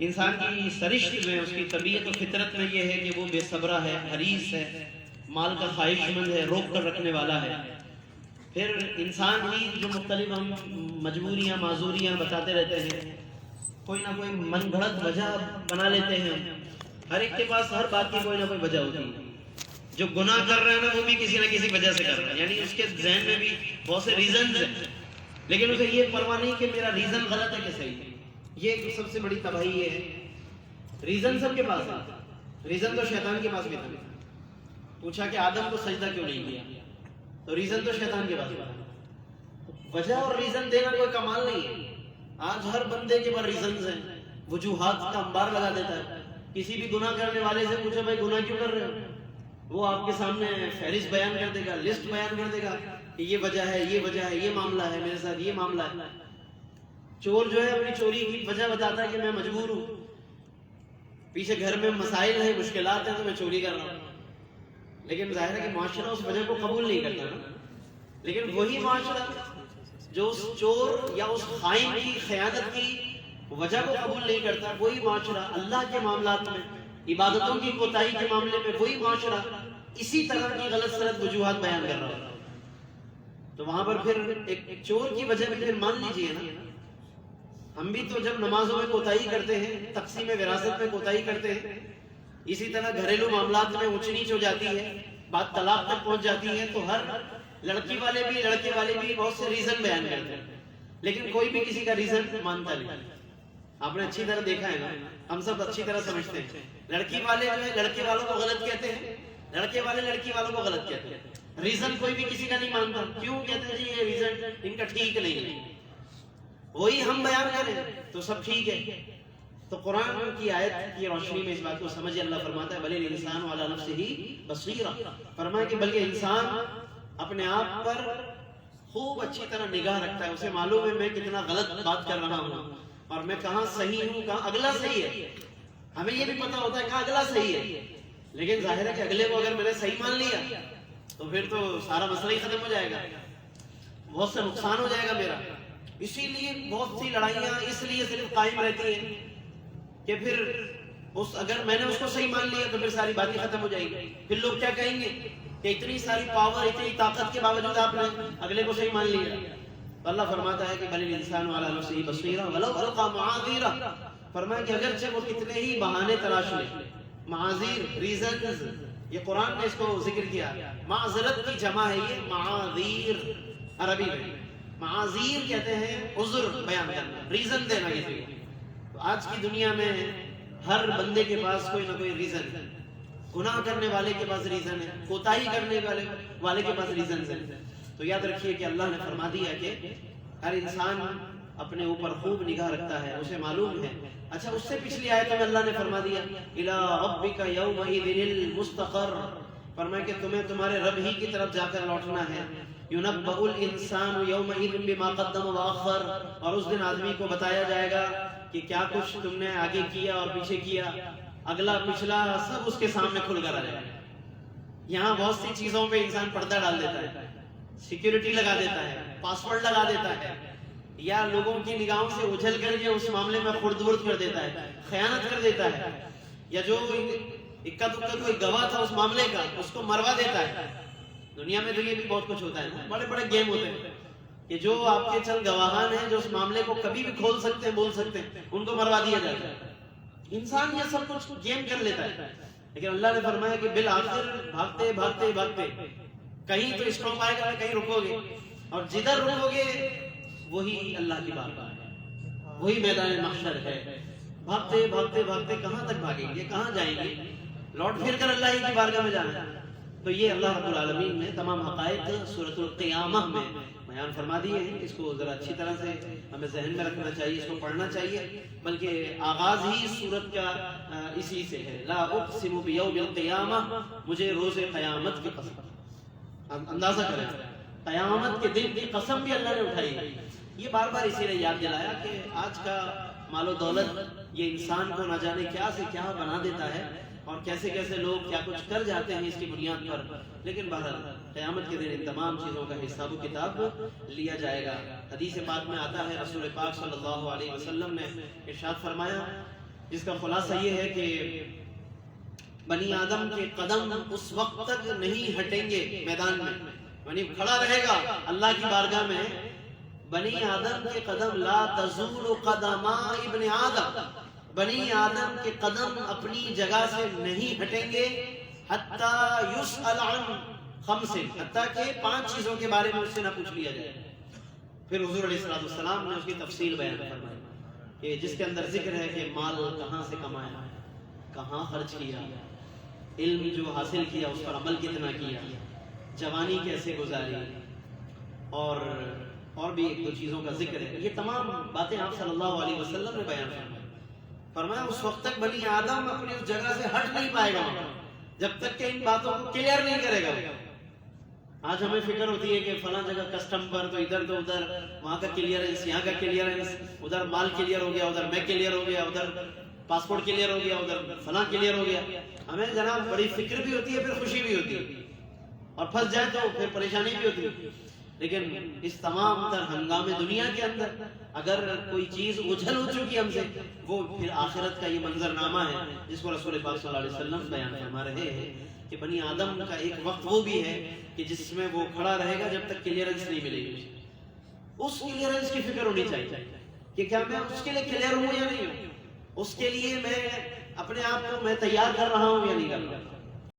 انسان کی سرشت میں، اس کی طبیعت و فطرت میں یہ ہے کہ وہ بے صبرہ ہے، حریص ہے، مال کا خواہش مند ہے، روک کر رکھنے والا ہے۔ پھر انسان ہی جو مختلف ہم مجبوریاں معذوریاں بتاتے رہتے ہیں، کوئی نہ کوئی من گھڑت وجہ بنا لیتے ہیں۔ ہر ایک کے پاس ہر بات کی کوئی نہ کوئی وجہ ہوتی ہے۔ جو گناہ کر رہا ہے نا وہ بھی کسی نہ کسی وجہ سے کر رہا ہے، یعنی اس کے ذہن میں بھی بہت سے ریزنز ہیں، لیکن اسے یہ پرواہ نہیں کہ میرا ریزن غلط ہے کہ صحیح ہے۔ یہ سب سے بڑی تباہی ہے۔ ریزن سب کے پاس ہے، ریزن تو شیطان کے پاس بھی تھا۔ پوچھا کہ آدم کو سجدہ کیوں نہیں کیا، تو ریزن تو شیطان کے پاس تھا۔ وجہ اور ریزن دینا کوئی کمال نہیں ہے۔ آج ہر بندے کے پاس ریزنز ہیں، وجوہات کا انبار لگا دیتا ہے۔ کسی بھی گناہ کرنے والے سے پوچھو بھائی گناہ کیوں کر رہے ہو، وہ آپ کے سامنے فہرست بیان کر دے گا، لسٹ بیان کر دے گا کہ یہ وجہ ہے، یہ وجہ ہے، یہ معاملہ ہے، میرے ساتھ یہ معاملہ ہے۔ چور جو ہے اپنی چوری کی وجہ بتاتا ہے کہ میں مجبور ہوں، پیچھے گھر میں مسائل ہیں، مشکلات ہیں، تو میں چوری کر رہا ہوں۔ لیکن ظاہر ہے کہ معاشرہ اس وجہ کو قبول نہیں کرتا نا۔ لیکن وہی معاشرہ جو اس چور یا اس خائن کی خیانت کی وجہ کو قبول نہیں کرتا، وہی معاشرہ اللہ کے معاملات میں، عبادتوں کی کوتاہی کے معاملے میں، وہی معاشرہ اسی طرح کی غلط سلط وجوہات بیان کر رہا ہوتا ہے۔ تو وہاں پر پھر ایک چور کی وجہ پھر مان لیجئے نا، ہم بھی تو جب نمازوں میں کوتاہی کرتے ہیں، تقسیم وراثت میں کوتاہی کرتے ہیں، اسی طرح گھریلو معاملات میں اونچ نیچ ہو جاتی ہے، بات طلاق تک پہنچ جاتی ہے، تو ہر لڑکی والے بھی لڑکے والے بھی بہت سے ریزن بیان کرتے ہیں، لیکن کوئی بھی کسی کا ریزن مانتا نہیں۔ آپ نے اچھی طرح دیکھا ہے نا، ہم سب اچھی طرح سمجھتے ہیں، لڑکی والے جو ہے لڑکے والوں کو غلط کہتے ہیں، لڑکے والے لڑکی والوں کو غلط کہتے ہیں۔ ریزن کوئی بھی کسی کا نہیں مانتا، کیوں کہتے ہیں جی یہ ریزن ان کا ٹھیک نہیں ہے، وہی ہم بیان کریں تو سب ٹھیک ہے۔ تو قرآن کی آیت کی روشنی میں اس بات کو سمجھے، اللہ فرماتا ہے بل الانسان علی نفسہ بصیرہ، فرمایا کہ بلکہ انسان اپنے آپ پر خوب اچھی طرح نگاہ رکھتا ہے، اسے معلوم ہے میں کتنا غلط بات کر رہا ہوں اور میں کہاں صحیح ہوں، کہاں اگلا صحیح ہے۔ ہمیں یہ بھی پتا ہوتا ہے کہاں اگلا صحیح ہے، لیکن ظاہر ہے کہ اگلے کو اگر میں نے صحیح مان لیا تو پھر تو سارا مسئلہ ہی ختم ہو جائے گا، بہت سے نقصان ہو جائے گا میرا۔ اسی لیے بہت سی لڑائیاں اس لیے صرف قائم رہتی ہیں کہ پھر اگر میں نے اس کو صحیح مان لیا تو پھر ساری باتیں ختم ہو جائیں گی۔ پھر لوگ کیا کہیں گے کہ اتنی ساری پاور، اتنی طاقت کے باوجود آپ نے اگلے کو صحیح مان لیا۔ تو اللہ فرماتا ہے کہ بل الانسان علی نفسہ بصیرہ ولو القی معاذیرہ، فرمایا کہ اگرچہ وہ کتنے ہی بہانے تلاش لے، معاذیر ریزنز، یہ قرآن نے اس کو ذکر کیا، معذرت کی جمع ہے یہ معاذیر، عربی میں معاذیر کہتے ہیں عذر بیان کرنا، ریزن دینا کسی کو۔ تو آج کی دنیا میں ہر بندے کے پاس کوئی نہ کوئی ریزن ہے، گناہ کرنے والے کے پاس ریزن ہے، کوتاہی کرنے والے کے پاس ریزن ہے۔ تو یاد رکھیے کہ اللہ نے فرما دیا کہ ہر انسان اپنے اوپر خوب نگاہ رکھتا ہے، اسے معلوم ہے۔ اچھا اس سے پچھلی آیت میں اللہ نے فرما دیا الی ربک یومئذ المستقر، فرمایا کہ تمہیں تمہارے رب ہی کی طرف جا کر لوٹنا ہے۔ ينبأ الانسان يومئذ بما قدم واخر، اور اس دن آدمی کو بتایا جائے گا کہ کیا کچھ تم نے آگے کیا اور پیچھے کیا، اگلا پچھلا سب اس کے سامنے کھل کر آ جائے گا۔ یہاں بہت سی چیزوں پہ انسان پردہ ڈال دیتا ہے، سیکیورٹی لگا دیتا ہے، پاسورڈ لگا دیتا ہے، یا لوگوں کی نگاہوں سے اچھل کر کے اس معاملے میں خرد برد کر دیتا ہے، خیانت کر دیتا ہے، یا جو اکا دکا کوئی گواہ تھا اس معاملے کا اس کو مروا دیتا ہے۔ دنیا میں تو یہ بھی بہت کچھ ہوتا ہے، بڑے بڑے گیم ہوتے ہیں کہ جو آپ کے چند گواہان ہیں جو اس معاملے کو کبھی بھی کھول سکتے ہیں، بول سکتے ہیں، ان کو مروا دیا جاتا ہے۔ انسان یہ سب کچھ گیم کر لیتا ہے، لیکن اللہ نے فرمایا کہ بالآخر بھاگتے بھاگتے بھاگتے کہیں تو اسٹاپ آئے گا، کہیں رکو گے، اور جدھر رکو گے وہی اللہ کی بارگاہ ہے، وہی میدان محشر ہے۔ بھاگتے بھاگتے بھاگتے کہاں تک بھاگیں گے، کہاں جائیں گے؟ لوٹ پھر کر اللہ ہی کی بارگاہ میں جانا ہے۔ تو یہ اللہ رب العالمین نے تمام حقائق سورۃ القیامہ میں بیان فرما دیے ہیں۔ اس کو ذرا اچھی طرح سے ہمیں ذہن میں رکھنا چاہیے، اس کو پڑھنا چاہیے، بلکہ آغاز ہی سورت کا اسی سے ہے، لا اقسم بیوم القیامہ، مجھے روز قیامت کی قسم۔ اندازہ کریں، قیامت کے دن کی قسم بھی اللہ نے اٹھائی ہے۔ یہ بار بار اسی لیے یاد دلایا کہ آج کا مال و دولت یہ انسان کو نہ جانے کیا سے کیا بنا دیتا ہے، اور کیسے کیسے لوگ کیا کچھ کر جاتے ہیں اس کی بنیاد پر، لیکن بہرحال قیامت کے دن ان تمام چیزوں کا حساب و کتاب لیا جائے گا۔ حدیث پاک میں آتا ہے، رسول پاک صلی اللہ علیہ وسلم نے ارشاد فرمایا جس کا خلاصہ یہ ہے کہ بنی آدم کے قدم اس وقت تک نہیں ہٹیں گے میدان میں، یعنی کھڑا رہے گا اللہ کی بارگاہ میں، بنی آدم کے قدم لا تزول قدما ابن آدم، بنی آدم کے قدم اپنی جگہ سے نہیں ہٹیں گے حتی یسأل عن خمس، حتیٰ کہ 5 چیزوں کے بارے میں اس سے نہ پوچھ لیا جائے۔ پھر حضور علیہ السلام نے اس کی تفصیل بیان فرمائی کہ جس کے اندر ذکر ہے کہ مال کہاں سے کمایا، کہاں خرچ کیا، علم جو حاصل کیا اس پر عمل کتنا کیا، جوانی کیسے گزاری، اور بھی 1-2 چیزوں کا ذکر ہے۔ یہ تمام باتیں آپ صلی اللہ علیہ وسلم نے بیان فرمایا اس وقت تک بنی آدم اپنی اس جگہ سے ہٹ نہیں پائے گا جب تک کہ ان باتوں کو کلیئر نہیں کرے گا۔ آج ہمیں فکر ہوتی ہے کہ فلاں جگہ کسٹم پر تو ادھر تو ادھر، وہاں کا کلیئرنس، یہاں کا کلیئرنس، ادھر مال کلیئر ہو گیا، ادھر میں کلیئر ہو گیا، ادھر پاسپورٹ کلیئر ہو گیا، ادھر فلاں کلیئر ہو گیا۔ ہمیں جناب بڑی فکر بھی ہوتی ہے، پھر خوشی بھی ہوتی ہے، اور پھنس جائے تو پھر پریشانی بھی ہوتی ہے۔ لیکن اس تمام تر ہنگامے دنیا کے اندر اگر کوئی چیز اجھل ہو چکی ہم سے، وہ پھر آخرت کا یہ منظرنامہ ہے جس کو رسول پاک صلی اللہ علیہ وسلم بیان فرما رہے ہیں کہ بنی آدم کا ایک وقت وہ بھی ہے کہ جس میں وہ کھڑا رہے گا جب تک کلیئرنس نہیں ملے گی۔ اس کلیئرنس کی فکر ہونی چاہیے کہ کیا میں اس کے لیے کلیئر ہوں یا نہیں ہوں، اس کے لیے میں اپنے آپ کو میں تیار کر رہا ہوں یا نہیں کر رہا ہوں۔